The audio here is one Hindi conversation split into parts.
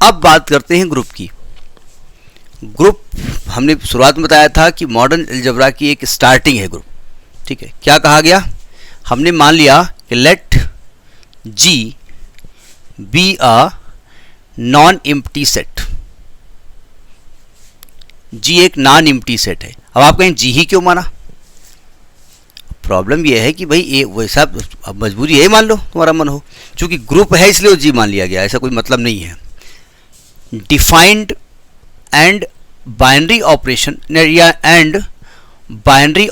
अब बात करते हैं ग्रुप की। ग्रुप हमने शुरुआत में बताया था कि मॉडर्न अलजेब्रा की एक स्टार्टिंग है ग्रुप, ठीक है। क्या कहा गया, हमने मान लिया कि let G be a non empty set. G एक नॉन एम्प्टी सेट है। अब आप कहें G ही क्यों माना? प्रॉब्लम यह है कि भाई ये वैसा, अब मजबूरी है, मान लो तुम्हारा मन हो, क्योंकि ग्रुप है इसलिए G मान लिया गया, ऐसा कोई मतलब नहीं है। डिफाइंड एंड बाइनरी ऑपरेशन या एंड बाइनरी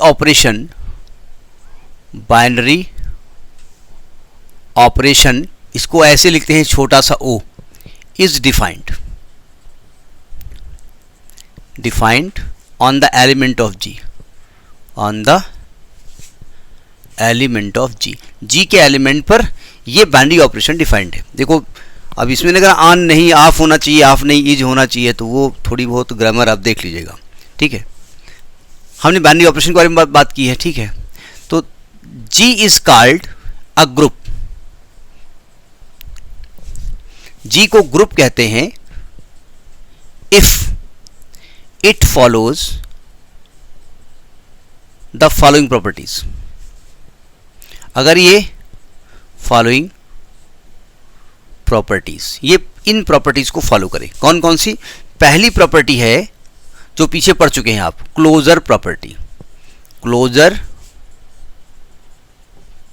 ऑपरेशन, इसको ऐसे लिखते हैं छोटा सा o, is defined on the element of G, on the element of G के एलिमेंट पर ये बाइनरी ऑपरेशन डिफाइंड है। देखो अब इसमें अगर ऑन नहीं ऑफ होना चाहिए, ऑफ नहीं इज होना चाहिए, तो वो थोड़ी बहुत ग्रामर आप देख लीजिएगा, ठीक है। हमने बाइनरी ऑपरेशन के बारे में बात की है, ठीक है। तो G is called a group, G को ग्रुप कहते हैं if it follows the following properties, अगर ये फॉलोइंग प्रॉपर्टीज, ये इन प्रॉपर्टीज को फॉलो करें। कौन कौन सी? पहली प्रॉपर्टी है जो पीछे पढ़ चुके हैं आप, क्लोजर प्रॉपर्टी। क्लोजर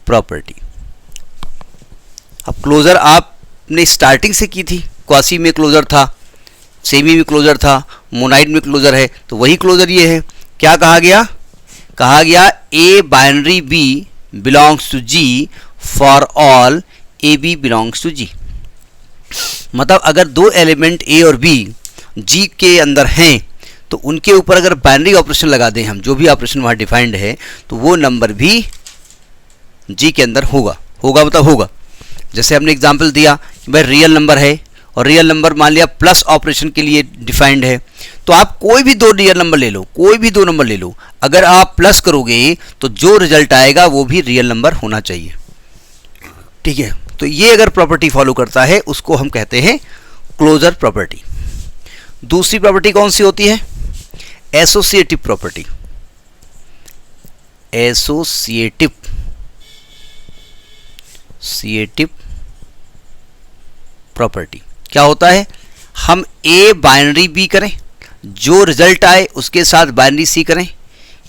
प्रॉपर्टी, अब क्लोजर आपने स्टार्टिंग से की थी, क्वासी में क्लोजर था, सेमी में क्लोजर था, मोनाइड में क्लोजर है, तो वही क्लोजर ये है। क्या कहा गया? कहा गया a binary b belongs to G for all a b belongs to G। मतलब अगर दो एलिमेंट A और B G के अंदर हैं तो उनके ऊपर अगर बाइनरी ऑपरेशन लगा दें हम, जो भी ऑपरेशन वहाँ डिफाइंड है, तो वो नंबर भी G के अंदर होगा। होगा मतलब होगा। जैसे हमने एग्जांपल दिया कि भाई रियल नंबर है और रियल नंबर मान लिया प्लस ऑपरेशन के लिए डिफाइंड है, तो आप कोई भी दो रियल नंबर ले लो, कोई भी दो नंबर ले लो, अगर आप प्लस करोगे तो जो रिजल्ट आएगा वो भी रियल नंबर होना चाहिए, ठीक है। तो ये अगर प्रॉपर्टी फॉलो करता है उसको हम कहते हैं क्लोजर प्रॉपर्टी। दूसरी प्रॉपर्टी कौन सी होती है? Associative property. एसोसिएटिव प्रॉपर्टी क्या होता है? हम A बाइनरी B करें, जो रिजल्ट आए उसके साथ बाइनरी C करें,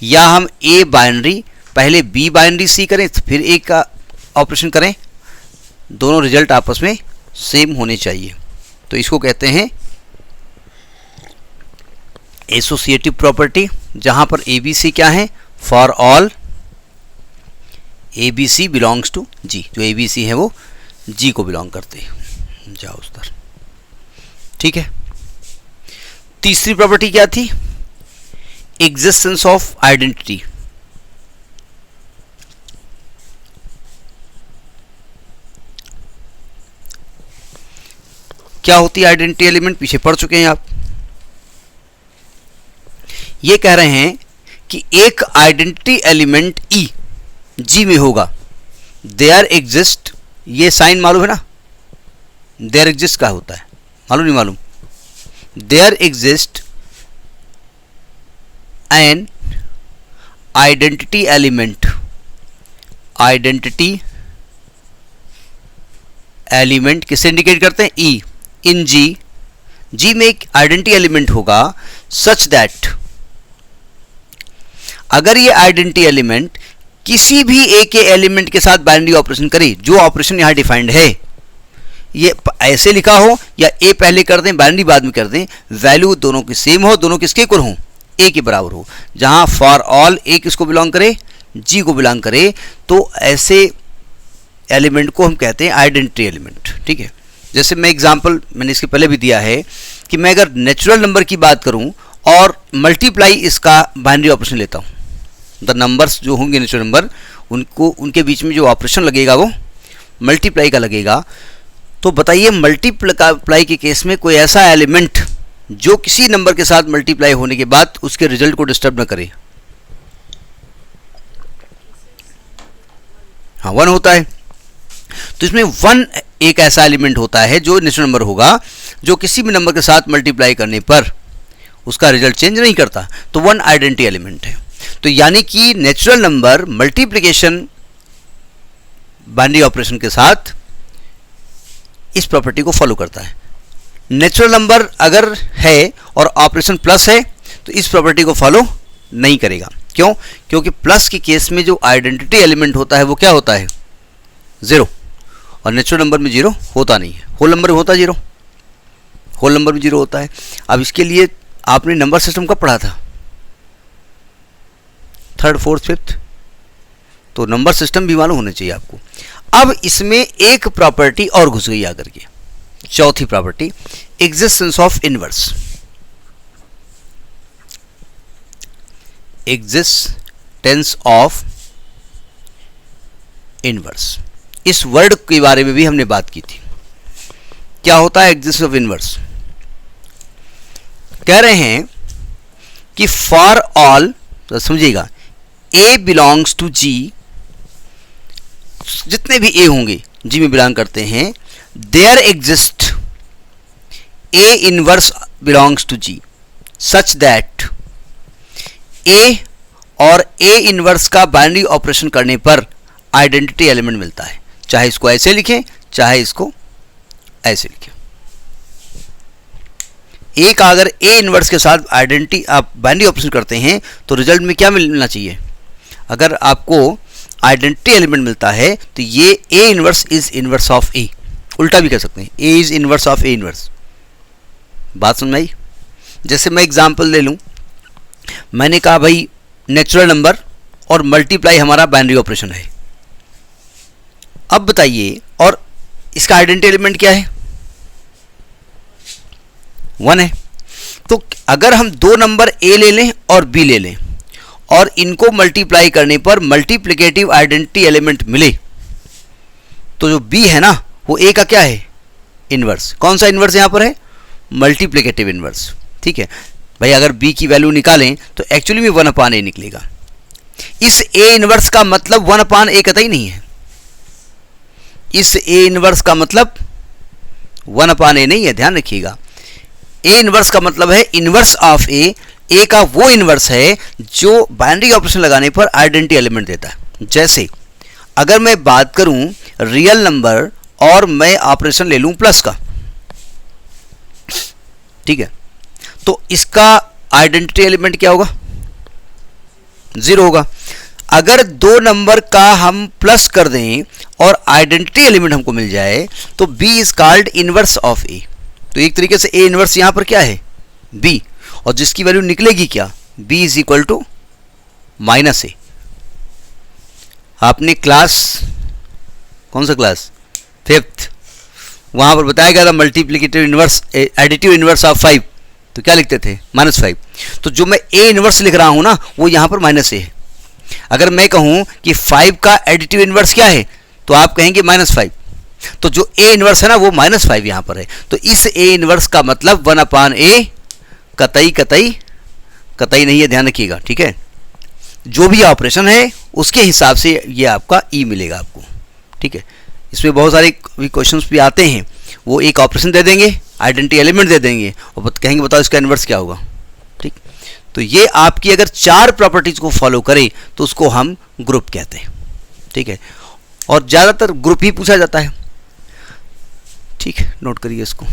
या हम A बाइनरी पहले B बाइनरी C करें फिर A का ऑपरेशन करें, दोनों रिजल्ट आपस में सेम होने चाहिए। तो इसको कहते हैं एसोसिएटिव प्रॉपर्टी, जहां पर ABC क्या है? For all ABC belongs to G, जो ABC है वो G को बिलोंग करते हैं। जाओ उस तरह, ठीक है। तीसरी प्रॉपर्टी क्या थी? Existence of identity. क्या होती है आइडेंटिटी एलिमेंट? पीछे पढ़ चुके हैं आप। ये कह रहे हैं कि एक आइडेंटिटी एलिमेंट E G में होगा। देयर एग्जिस्ट, ये साइन मालूम है ना? देयर एग्जिस्ट का होता है, मालूम नहीं मालूम? There exist an identity element, identity element किसे इंडिकेट करते हैं? E इन G में एक आइडेंटिटी एलिमेंट होगा सच दैट, अगर ये आइडेंटिटी एलिमेंट किसी भी A के एलिमेंट के साथ बाइनरी ऑपरेशन करे, जो ऑपरेशन यहां डिफाइंड है, ये ऐसे लिखा हो या A पहले कर दें बाइनरी बाद में कर दें, वैल्यू दोनों की सेम हो, दोनों किसके इक्वल हो? A के बराबर हो। जहां फॉर ऑल A किसको बिलोंग करे? G को बिलोंग करे, तो ऐसे एलिमेंट को हम कहते हैं आइडेंटिटी एलिमेंट, ठीक है। जैसे मैं एग्जांपल मैंने इसके पहले भी दिया है कि मैं अगर नेचुरल नंबर की बात करूं और मल्टीप्लाई इसका बाइनरी ऑपरेशन लेता हूं, द नंबर्स जो होंगे नेचुरल नंबर, उनको उनके बीच में जो ऑपरेशन लगेगा वो मल्टीप्लाई का लगेगा। तो बताइए मल्टीप्लाई के केस में कोई ऐसा एलिमेंट जो किसी नंबर के साथ मल्टीप्लाई होने के बाद उसके रिजल्ट को डिस्टर्ब न करे? हाँ, 1 होता है। तो इसमें 1 एक ऐसा एलिमेंट होता है जो नेचुरल नंबर होगा, जो किसी भी नंबर के साथ मल्टीप्लाई करने पर उसका रिजल्ट चेंज नहीं करता, तो वन आइडेंटिटी एलिमेंट है। तो यानी कि natural number multiplication binary operation के साथ इस प्रॉपर्टी को फॉलो करता है। नेचुरल नंबर अगर है और ऑपरेशन प्लस है तो इस प्रॉपर्टी को फॉलो नहीं करेगा। क्यों? क्योंकि प्लस के केस में जो आइडेंटिटी एलिमेंट होता है वो क्या होता है? ज़ीरो, और नेचुरल नंबर में ज़ीरो होता नहीं है। होल नंबर में होता है ज़ीरो, होल नंबर में ज़ीरो होता है। अब इसके लिए आपने नंबर सिस्टम कब पढ़ा था? थर्ड, फोर्थ, फिफ्थ, तो नंबर सिस्टम भी मालूम होना चाहिए आपको। अब इसमें एक प्रॉपर्टी और घुस गई आकर के, चौथी property, existence of inverse. Existence of inverse, इस वर्ड के बारे में भी हमने बात की थी। क्या होता है एग्जिस्टेंस ऑफ इनवर्स? कह रहे हैं कि फॉर ऑल, तो समझिएगा, ए बिलोंग्स टू जी, जितने भी ए होंगे जी में बिलोंग करते हैं, there exist a inverse belongs to G such that a और ए इनवर्स का बाइनरी ऑपरेशन करने पर आइडेंटिटी एलिमेंट मिलता है। चाहे इसको ऐसे लिखें, चाहे इसको ऐसे लिखें। ए का अगर ए इनवर्स के साथ आइडेंटिटी आप बाइनरी ऑपरेशन करते हैं तो रिजल्ट में क्या मिलना चाहिए? अगर आपको आइडेंटिटी एलिमेंट मिलता है तो ये a inverse is inverse of a, उल्टा भी कर सकते हैं, a is inverse of a inverse. बात समझ में आई? जैसे मैं एग्जांपल ले लूं, मैंने कहा भाई नेचुरल नंबर और मल्टीप्लाई हमारा बाइनरी ऑपरेशन है। अब बताइए, और इसका आइडेंटिटी एलिमेंट क्या है? 1 है। तो अगर हम दो नंबर ए ले लें और बी ले लें और इनको मल्टीप्लाई करने पर मल्टीप्लिकेटिव आइडेंटिटी एलिमेंट मिले, तो जो बी है ना वो ए का क्या है? इनवर्स। कौन सा इनवर्स यहां पर है? Multiplicative inverse. ठीक है भाई, अगर b की वैल्यू निकालें तो एक्चुअली में 1/a निकलेगा। इस a इनवर्स का मतलब 1/a कतई नहीं है। इस a इनवर्स का मतलब 1/a नहीं है, ध्यान रखिएगा। a इनवर्स का मतलब है इनवर्स ऑफ a का वो इनवर्स है जो बाइनरी ऑपरेशन लगाने पर आइडेंटिटी एलिमेंट देता है। जैसे अगर मैं बात करूं रियल नंबर और मैं ऑपरेशन ले लूं प्लस का, ठीक है, तो इसका आइडेंटिटी एलिमेंट क्या होगा? 0 होगा। अगर दो नंबर का हम प्लस कर दें और आइडेंटिटी एलिमेंट हमको मिल जाए तो b is called inverse of a। तो एक तरीके से a इनवर्स यहां पर क्या है? b, और जिसकी वैल्यू निकलेगी क्या? b is equal to -a। आपने क्लास, कौन सा क्लास? 5th, वहां पर बताया गया था multiplicative inverse, additive inverse of 5, तो क्या लिखते थे? -5। तो जो मैं a इनवर्स लिख रहा हूं ना वो यहां पर -a है। अगर मैं कहूं कि 5 का एडिटिव इनवर्स क्या है तो आप कहेंगे -5। तो जो a इनवर्स है ना वो -5 यहां पर है। तो इस a इनवर्स का मतलब 1/a कतई कतई कतई नहीं है, ध्यान रखिएगा। ठीक है, जो भी ऑपरेशन है उसके हिसाब से ये आपका e मिलेगा आपको। ठीक है, इसमें बहुत सारे क्वेश्चंस भी आते हैं, वो एक ऑपरेशन दे देंगे, आइडेंटिटी एलिमेंट दे देंगे और कहेंगे बताओ इसका इनवर्स क्या होगा। ठीक, तो ये आपकी अगर 4 प्रॉपर्टीज को फॉलो करे तो उसको हम ग्रुप कहते हैं। ठीक है, और ज़्यादातर ग्रुप ही पूछा जाता है। ठीक है, नोट करिए इसको।